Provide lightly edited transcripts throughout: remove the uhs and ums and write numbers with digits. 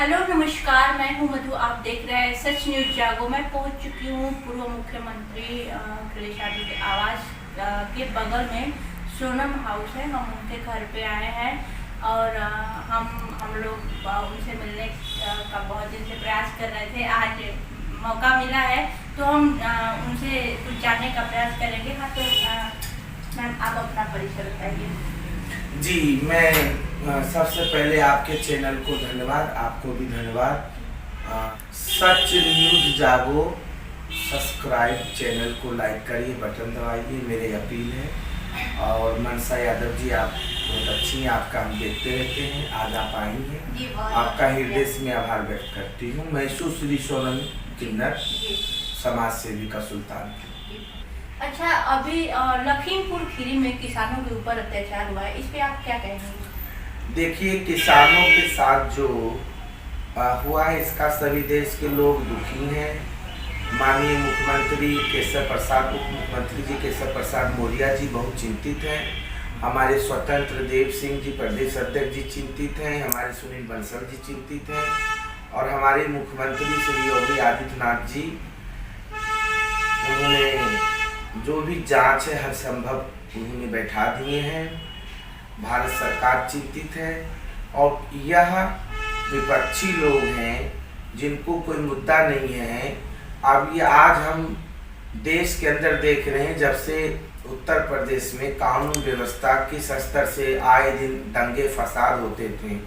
Hello नमस्कार, मैं हूं मधु। आप देख रहे हैं सच न्यूज जागो। मैं पहुंच चुकी हूं पूर्व मुख्यमंत्री अखिलेश यादव के आवास के बगल में सोनम हाउस है। हम उनके घर पे आए हैं और हम लोग उनसे मिलने का बहुत दिन से प्रयास कर रहे थे। आज मौका मिला है तो हम उनसे कुछ जानने का प्रयास करेंगे। हाँ, तो मैम आप अपना परिचय बताइए। जी, मैं सबसे पहले आपके चैनल को धन्यवाद, आपको भी धन्यवाद। सच न्यूज जागो सब्सक्राइब, चैनल को लाइक करिए, बटन दबाइए, मेरी अपील है। और मनसा यादव जी, आप बहुत अच्छी हैं, आपका हम देखते रहते हैं। आज आप आई हैं, आपका हृदय से मैं आभार व्यक्त करती हूँ। मैं सुश्री सोनम किन्नर, समाज सेवी का सुल्तान। अच्छा, अभी लखीमपुर खीरी में किसानों के ऊपर अत्याचार हुआ है, इस पे आप क्या कहेंगे? देखिए, किसानों के साथ जो हुआ है, इसका सभी देश के लोग दुखी हैं। माननीय मुख्यमंत्री केशव प्रसाद, उप मुख्यमंत्री जी केशव प्रसाद मौर्य जी बहुत चिंतित हैं। हमारे स्वतंत्र देव सिंह जी प्रदेश अध्यक्ष जी चिंतित हैं। हमारे सुनील बंसल जी चिंतित हैं। और हमारे मुख्यमंत्री श्री योगी आदित्यनाथ जी, उन्होंने जो भी जांच है हर संभव उन्होंने बैठा दिए हैं। भारत सरकार चिंतित है और यह विपक्षी लोग हैं जिनको कोई मुद्दा नहीं है। अब ये आज हम देश के अंदर देख रहे हैं, जब से उत्तर प्रदेश में कानून व्यवस्था किस स्तर से आए दिन दंगे फसाद होते थे,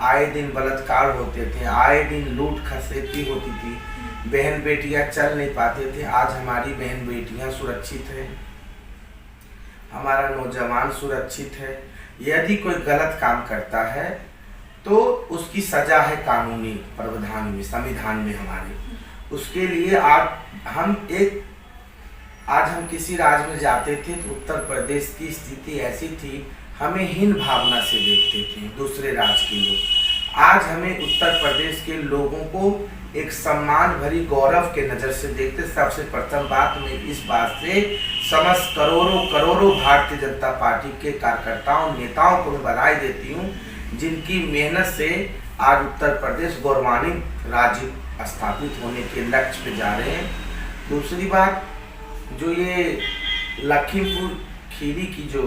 आए दिन बलात्कार होते थे, आए दिन लूट खसेती होती थी, बहन बेटियां चल नहीं पाते थे। आज हमारी बहन बेटियां सुरक्षित हैं, हमारा नौजवान सुरक्षित है। यदि कोई गलत काम करता है तो उसकी सजा है कानूनी प्रावधान में, संविधान में हमारे। उसके लिए आज हम किसी राज्य में जाते थे तो उत्तर प्रदेश की स्थिति ऐसी थी, हमें हीन भावना से देखते थे दूसरे राज्य के लोग। आज हमें उत्तर प्रदेश के लोगों को एक सम्मान भरी गौरव के नज़र से देखते। सबसे प्रथम बात, मैं इस बात से समस्त करोड़ों भारतीय जनता पार्टी के कार्यकर्ताओं नेताओं को मैं बधाई देती हूँ, जिनकी मेहनत से आज उत्तर प्रदेश गौरवान्वित राज्य स्थापित होने के लक्ष्य पे जा रहे हैं। दूसरी बात, जो ये लखीमपुर खीरी की जो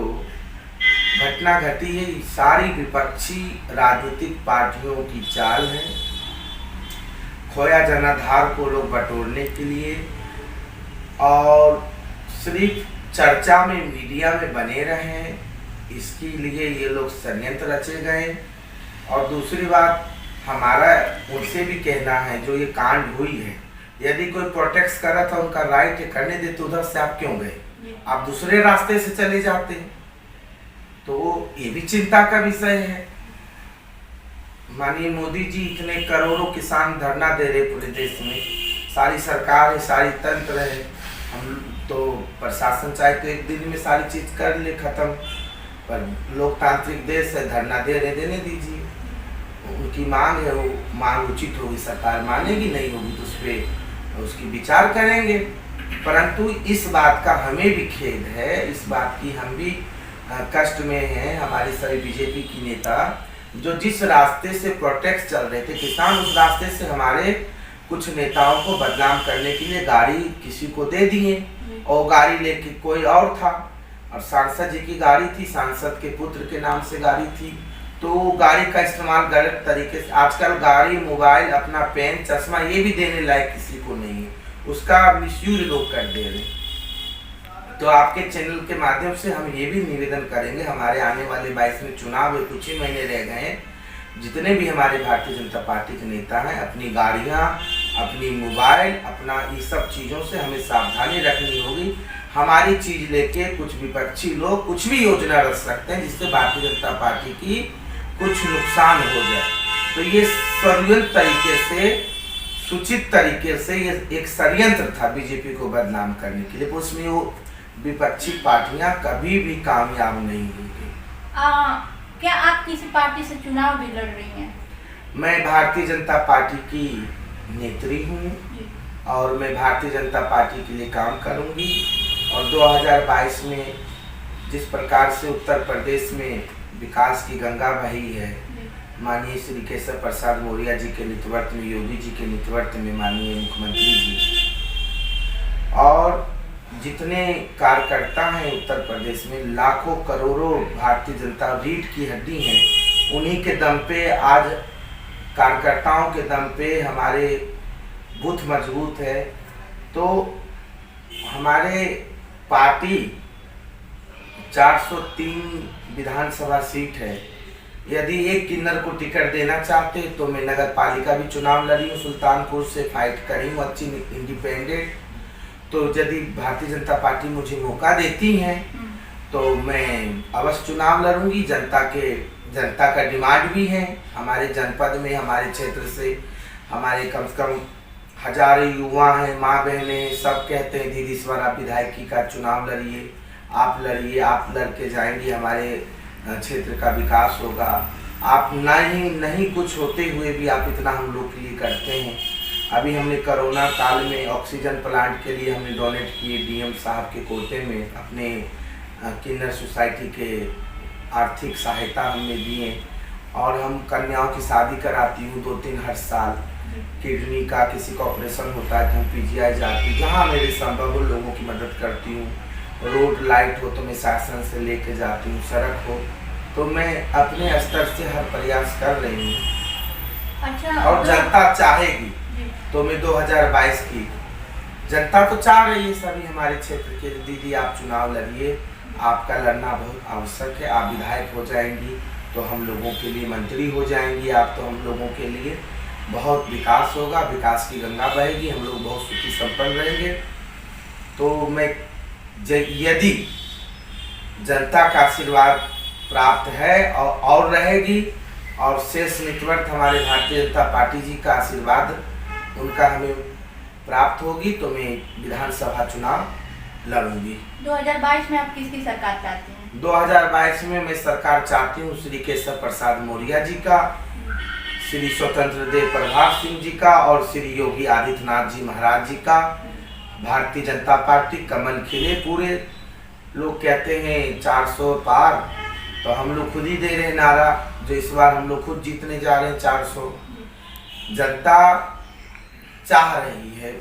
घटना घटी है, सारी विपक्षी राजनीतिक पार्टियों की चाल है। खोया जनाधार को लोग बटोरने के लिए और सिर्फ चर्चा में, मीडिया में बने रहे, इसके लिए ये लोग षड्यंत्र रचे गए। और दूसरी बात, हमारा उनसे भी कहना है, जो ये कांड हुई है, यदि कोई प्रोटेक्ट कर रहा था, उनका राइट है, करने देते, उधर से आप क्यों गए? आप दूसरे रास्ते से चले जाते। तो ये भी चिंता का विषय है। माननीय मोदी जी, इतने करोड़ों किसान धरना दे रहे पूरे देश में, सारी सरकार है, सारी तंत्र है, हम तो प्रशासन चाहे तो एक दिन में सारी चीज कर ले खत्म, पर लोकतांत्रिक देश है, धरना दे रहे, देने दीजिए। उनकी मांग है, वो मांग उचित होगी, सरकार मानेगी, नहीं होगी तो उस पर उसकी विचार करेंगे। परंतु इस बात का हमें भी खेद है, इस बात की हम भी कष्ट में हैं। हमारे सभी बीजेपी की नेता जो जिस रास्ते से प्रोटेक्ट चल रहे थे किसान, उस रास्ते से हमारे कुछ नेताओं को बदनाम करने के लिए गाड़ी किसी को दे दिए, और गाड़ी लेके कोई और था, और सांसद जी की गाड़ी थी, सांसद के पुत्र के नाम से गाड़ी थी, तो गाड़ी का इस्तेमाल गलत तरीके से। आजकल गाड़ी, मोबाइल, अपना पेन, चश्मा ये भी देने लायक किसी को नहीं है, उसका मिसयूज लोग कर दे रहे। तो आपके चैनल के माध्यम से हम ये भी निवेदन करेंगे, हमारे आने वाले 22 में चुनाव है, कुछ ही महीने रह गए हैं, जितने भी हमारे भारतीय जनता पार्टी के नेता हैं, अपनी गाड़ियां, अपनी मोबाइल, अपना ये सब चीज़ों से हमें सावधानी रखनी होगी। हमारी चीज़ लेके कुछ विपक्षी लोग कुछ भी योजना रच सकते हैं, जिससे भारतीय जनता पार्टी की कुछ नुकसान हो जाए। तो ये षड्यंत्र तरीके से, सूचित तरीके से ये एक षड्यंत्र था बीजेपी को बदनाम करने के लिए। उसमें वो विपक्षी पार्टियां कभी भी कामयाब नहीं होंगी। क्या आप किसी पार्टी से चुनाव भी लड़ रही हैं? मैं भारतीय जनता पार्टी की नेत्री हूँ और मैं भारतीय जनता पार्टी के लिए काम करूँगी। और 2022 में जिस प्रकार से उत्तर प्रदेश में विकास की गंगा बही है, माननीय श्री केशव प्रसाद मौर्य जी के नेतृत्व में, योगी जी के नेतृत्व में, माननीय मुख्यमंत्री जी और जितने कार्यकर्ता हैं उत्तर प्रदेश में, लाखों करोड़ों भारतीय जनता रीढ़ की हड्डी हैं, उन्हीं के दम पे आज कार्यकर्ताओं के दम पे हमारे बूथ मजबूत है। तो हमारे पार्टी 403 विधानसभा सीट है। यदि एक किन्नर को टिकट देना चाहते तो मैं नगर पालिका भी चुनाव लड़ी हूँ, सुल्तानपुर से फाइट करी हूँ अच्छी इंडिपेंडेंट। तो यदि भारतीय जनता पार्टी मुझे मौका देती है तो मैं अवश्य चुनाव लड़ूंगी। जनता का डिमांड भी है। हमारे जनपद में, हमारे क्षेत्र से हमारे कम से कम हजारों युवा हैं, माँ बहनें हैं, सब कहते हैं दीदी इस बार आप विधायकी का चुनाव लड़िए, आप लड़िए, आप लड़के जाएंगे, हमारे क्षेत्र का विकास होगा। आप नहीं कुछ होते हुए भी आप इतना हम लोग के लिए करते हैं। अभी हमने कोरोना काल में ऑक्सीजन प्लांट के लिए हमने डोनेट किए डीएम साहब के कोटे में, अपने किन्नर सोसाइटी के आर्थिक सहायता हमने दिए। और हम कन्याओं की शादी कराती हूँ 2-3 हर साल। किडनी का किसी का ऑपरेशन होता है तो हम पीजीआई जाती हूँ, जहाँ मेरे संभव हो लोगों की मदद करती हूँ। रोड लाइट हो तो मैं शासन से लेके जाती हूँ, सड़क हो तो मैं अपने स्तर से हर प्रयास कर रही हूँ। अच्छा, और जनता चाहेगी तो मैं 2022 की जनता तो चाह रही है सभी हमारे क्षेत्र के, दीदी आप चुनाव लड़िए, आपका लड़ना बहुत आवश्यक है, आप विधायक हो जाएंगी तो हम लोगों के लिए मंत्री हो जाएंगी आप, तो हम लोगों के लिए बहुत विकास होगा, विकास की गंगा बहेगी, हम लोग बहुत सुखी संपन्न रहेंगे। तो मैं यदि जनता का आशीर्वाद प्राप्त है और रहेगी और शेष नेतृत्व हमारे भारतीय जनता पार्टी जी का आशीर्वाद उनका हमें प्राप्त होगी तो मैं विधानसभा चुनाव लड़ूंगी। 2022 में आप किसकी सरकार चाहते हैं? 2022 में मैं सरकार चाहती हूँ श्री केशव प्रसाद मौर्य जी का, श्री स्वतंत्र देव प्रभात सिंह जी का और श्री योगी आदित्यनाथ जी महाराज जी का। भारतीय जनता पार्टी कमल खिले, पूरे लोग कहते हैं 400 पार, तो हम लोग खुद ही दे रहे हैं नारा, जो इस बार हम लोग खुद जीतने जा रहे हैं 400। जनता चाह रही है,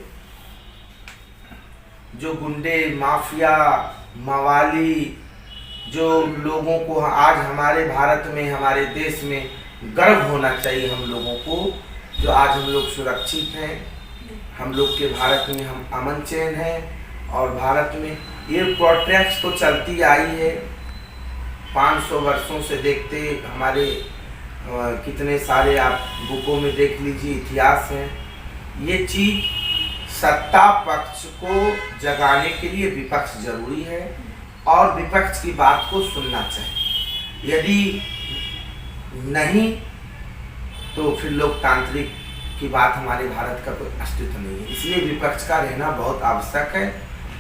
जो गुंडे माफिया मवाली जो लोगों को आज हमारे भारत में, हमारे देश में गर्व होना चाहिए हम लोगों को, जो आज हम लोग सुरक्षित हैं, हम लोग के भारत में हम अमन चैन है। और भारत में ये प्रोटेक्ट तो चलती आई है 500 वर्षों से, देखते हमारे कितने सारे आप बुकों में देख लीजिए इतिहास है। ये चीज सत्ता पक्ष को जगाने के लिए विपक्ष जरूरी है और विपक्ष की बात को सुनना चाहिए। यदि नहीं तो फिर लोकतांत्रिक की बात हमारे भारत का कोई अस्तित्व नहीं है। इसलिए विपक्ष का रहना बहुत आवश्यक है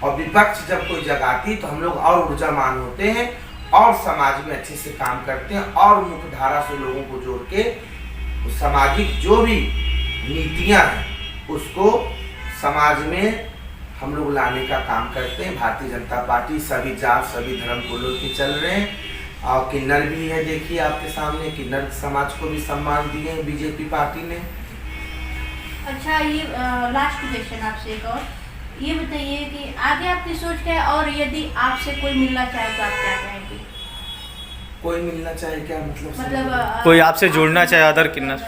और विपक्ष जब कोई जगाती तो हम लोग और ऊर्जावान होते हैं और समाज में अच्छे से काम करते हैं और मुख्य धारा से लोगों को जोड़ के सामाजिक जो भी नीतियां हैं उसको समाज में हम लोग लाने का काम करते हैं। भारतीय जनता पार्टी सभी जात सभी धर्म को लेकर चल रहे हैं और किन्नर भी है, देखिए आपके सामने किन्नर समाज को भी सम्मान दिए हैं बीजेपी पार्टी ने। अच्छा, ये लास्ट क्वेश्चन आपसे एक और, ये बताइए कि आगे आपकी सोच क्या है और यदि आपसे कोई मिलना चाहे तो आप क्या कहेंगे? कोई मिलना चाहे क्या मतलब कोई आपसे जुड़ना चाहे अदर किन्नर,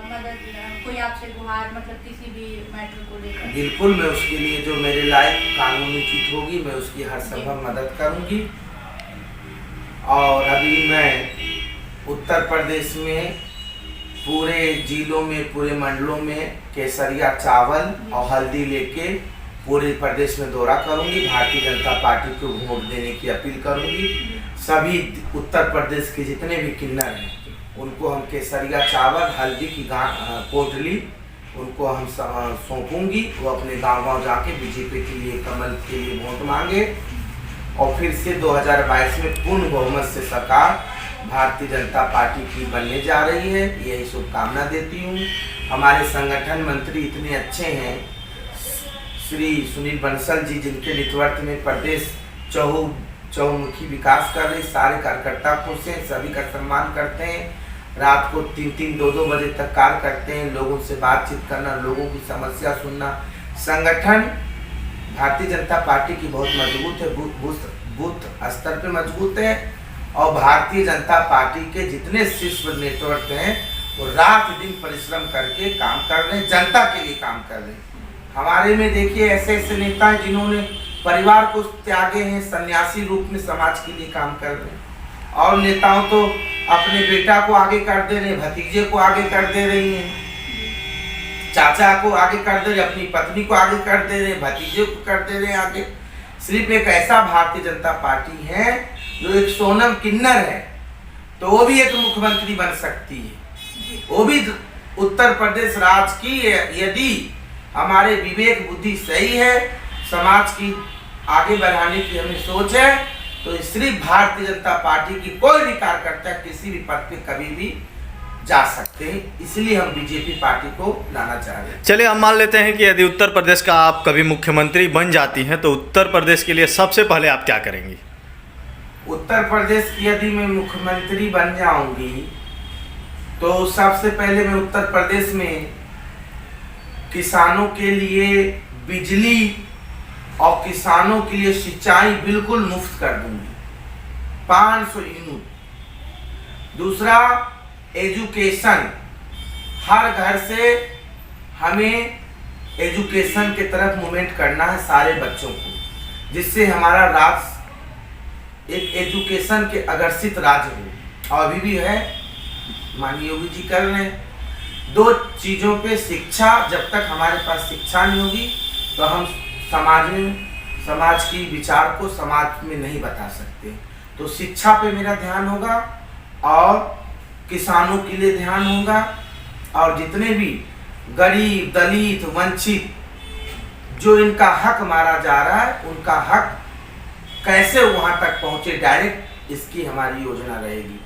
मदद, कोई आपसे गुहार, मतलब किसी भी मैटर को लेकर? बिल्कुल, मैं उसके लिए जो मेरे लायक कानूनी चीज होगी मैं उसकी हर संभव मदद करूंगी। और अभी मैं उत्तर प्रदेश में पूरे जिलों में, पूरे मंडलों में केसरिया चावल और हल्दी लेके पूरे प्रदेश में दौरा करूंगी। भारतीय जनता पार्टी को वोट देने की अपील करूंगी। सभी उत्तर प्रदेश के जितने भी किन्नर हैं उनको हम केसरिया चावल हल्दी की पोटली उनको हम सौंपूंगी। वो अपने गांव-गांव जाके बीजेपी के लिए, कमल के लिए वोट मांगे और फिर से 2022 में पूर्ण बहुमत से सरकार भारतीय जनता पार्टी की बनने जा रही है। यही शुभकामना देती हूँ। हमारे संगठन मंत्री इतने अच्छे हैं, श्री सुनील बंसल जी, जिनके नेतृत्व में प्रदेश चहुमुखी विकास कर रहे, सारे कार्यकर्ता खुश हैं, सभी का सम्मान करते हैं रात को 3-3, 2-2 बजे तक कार्य करते हैं। लोगों से बातचीत करना, लोगों की समस्या सुनना। संगठन भारतीय जनता पार्टी की बहुत मजबूत है, बूथ स्तर पे मजबूत है। और भारतीय जनता पार्टी के जितने शीर्ष नेतृत्व हैं वो रात दिन परिश्रम करके काम कर रहे हैं, जनता के लिए काम कर रहे हैं। हमारे में देखिए ऐसे ऐसे नेता हैं जिन्होंने परिवार को त्यागे हैं, सन्यासी रूप में समाज के लिए काम कर रहे हैं। और नेताओं तो अपने बेटा को आगे कर दे रहे हैं, भतीजे को आगे कर दे रही हैं, चाचा को आगे कर दे रहे, अपनी पत्नी को आगे कर दे रहे, भतीजे को कर दे रहे आगे। सिर्फ एक ऐसा भारतीय जनता पार्टी है जो एक सोनम किन्नर है, तो वो भी एक मुख्यमंत्री बन सकती है। वो भी उत्तर प्रदेश राज्य की, यदि हमारे विवेक बुद्धि सही है, समाज की आगे बढ़ाने की हमें सोच है, तो सिर्फ भारतीय जनता पार्टी की कोई भी कार्यकर्ता किसी भी पद पे कभी भी जा सकते हैं। इसलिए हम बीजेपी पार्टी को लाना चाह रहे हैं। चलिए, हम मान लेते हैं कि यदि उत्तर प्रदेश का आप कभी मुख्यमंत्री बन जाती हैं तो उत्तर प्रदेश के लिए सबसे पहले आप क्या करेंगी? उत्तर प्रदेश की यदि मैं मुख्यमंत्री बन जाऊंगी तो सबसे पहले मैं उत्तर प्रदेश में किसानों के लिए बिजली और किसानों के लिए सिंचाई बिल्कुल मुफ्त कर दूंगी, 500 यूनिट। दूसरा, एजुकेशन, हर घर से हमें एजुकेशन की तरफ मूवमेंट करना है सारे बच्चों को, जिससे हमारा राज्य एक एजुकेशन के अग्रसित राज्य हो। और अभी भी है, माननीय योगी जी कर रहे हैं। 2 चीज़ों पे शिक्षा, जब तक हमारे पास शिक्षा नहीं होगी तो हम समाज की विचार को समाज में नहीं बता सकते। तो शिक्षा पे मेरा ध्यान होगा और किसानों के लिए ध्यान होगा, और जितने भी गरीब, दलित, वंचित जो इनका हक मारा जा रहा है, उनका हक कैसे वहां तक पहुंचे डायरेक्ट, इसकी हमारी योजना रहेगी।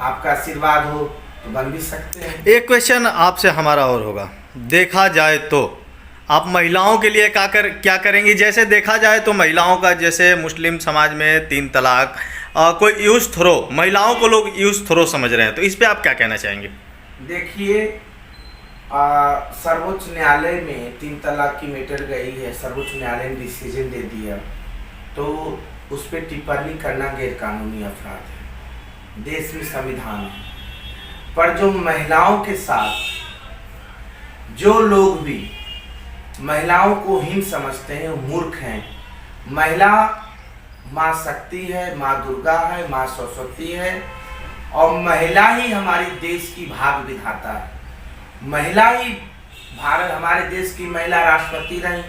आपका आशीर्वाद हो तो बन भी सकते हैं। एक क्वेश्चन आपसे हमारा और होगा, देखा जाए तो आप महिलाओं के लिए क्या करेंगी? जैसे देखा जाए तो महिलाओं का, जैसे मुस्लिम समाज में 3 तलाक, कोई यूज थ्रो, महिलाओं को लोग यूज थ्रो समझ रहे हैं, तो इस पे आप क्या कहना चाहेंगे? देखिए, सर्वोच्च न्यायालय में 3 तलाक की मैटर गई है, सर्वोच्च न्यायालय ने डिसीजन दे दिया, तो उस पर टिप्पणी करना गैर कानूनी अपराध है। देश में संविधान है, पर जो महिलाओं के साथ जो लोग भी महिलाओं को हीन समझते हैं वो मूर्ख हैं। महिला माँ शक्ति है, माँ दुर्गा है, माँ सरस्वती है, और महिला ही हमारे देश की भाग्य विधाता है। महिला ही हमारे देश की महिला राष्ट्रपति रही,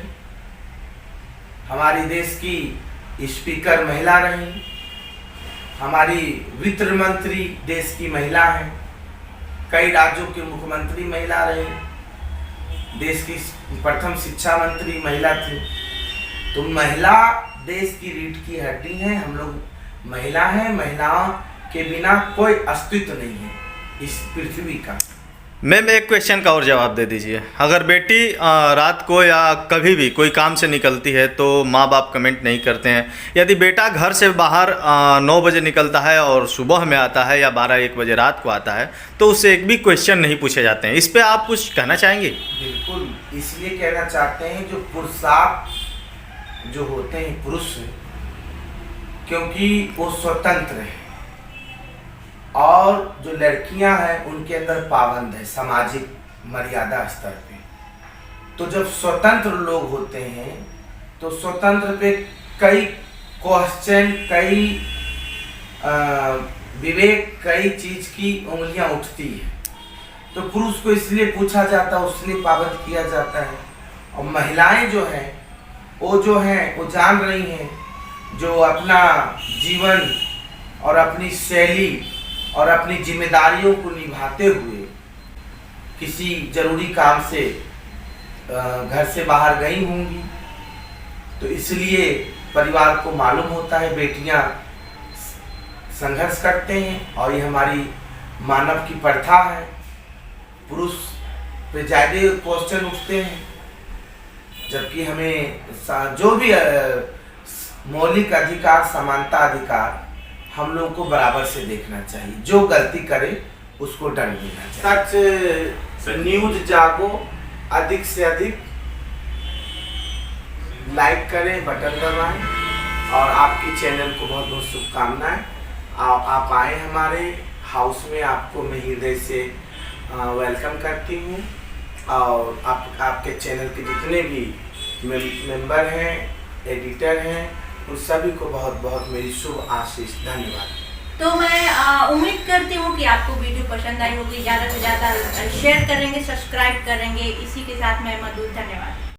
हमारे देश की स्पीकर महिला रही, हमारी वित्त मंत्री देश की महिला है, कई राज्यों के मुख्यमंत्री महिला रही, देश की प्रथम शिक्षा मंत्री महिला थी। तो महिला देश की रीढ़ की हड्डी है, हम लोग महिला हैं, महिलाओं के बिना कोई अस्तित्व नहीं है इस पृथ्वी का। मैम, एक क्वेश्चन का और जवाब दे दीजिए। अगर बेटी रात को या कभी भी कोई काम से निकलती है तो माँ बाप कमेंट नहीं करते हैं, यदि बेटा घर से बाहर 9 बजे निकलता है और सुबह में आता है या 12-1 बजे रात को आता है तो उससे एक भी क्वेश्चन नहीं पूछे जाते हैं, इस पे आप कुछ कहना चाहेंगे? बिल्कुल, इसलिए कहना चाहते हैं जो पुरुषार्थ जो होते हैं पुरुष, क्योंकि वो स्वतंत्र है, और जो लड़कियां हैं उनके अंदर पाबंद है सामाजिक मर्यादा स्तर पे। तो जब स्वतंत्र लोग होते हैं तो स्वतंत्र पे कई क्वेश्चन, कई विवेक, कई चीज की उंगलियां उठती है, तो पुरुष को इसलिए पूछा जाता है, उसलिए पाबंद किया जाता है। और महिलाएं जो हैं वो जान रही हैं, जो अपना जीवन और अपनी शैली और अपनी जिम्मेदारियों को निभाते हुए किसी जरूरी काम से घर से बाहर गई होंगी, तो इसलिए परिवार को मालूम होता है बेटियां संघर्ष करते हैं, और ये हमारी मानव की प्रथा है। पुरुष पे ज़्यादा क्वेश्चन उठते हैं, जबकि हमें जो भी मौलिक अधिकार, समानता अधिकार, हम लोगों को बराबर से देखना चाहिए। जो गलती करे उसको डर लेना चाहिए। सच न्यूज जागो, अधिक से अधिक लाइक करें, बटन दबाएं और आपकी चैनल को बहुत बहुत शुभकामनाएं। आप आए हमारे हाउस में, आपको मैं हृदय से वेलकम करती हूँ और आपके चैनल के जितने भी मेंबर हैं, एडिटर हैं, उन सभी को बहुत बहुत मेरी शुभ आशीष। धन्यवाद। तो मैं उम्मीद करती हूँ कि आपको वीडियो पसंद आई होगी, ज़्यादा से ज़्यादा शेयर करेंगे, सब्सक्राइब करेंगे। इसी के साथ मैं मधु, धन्यवाद।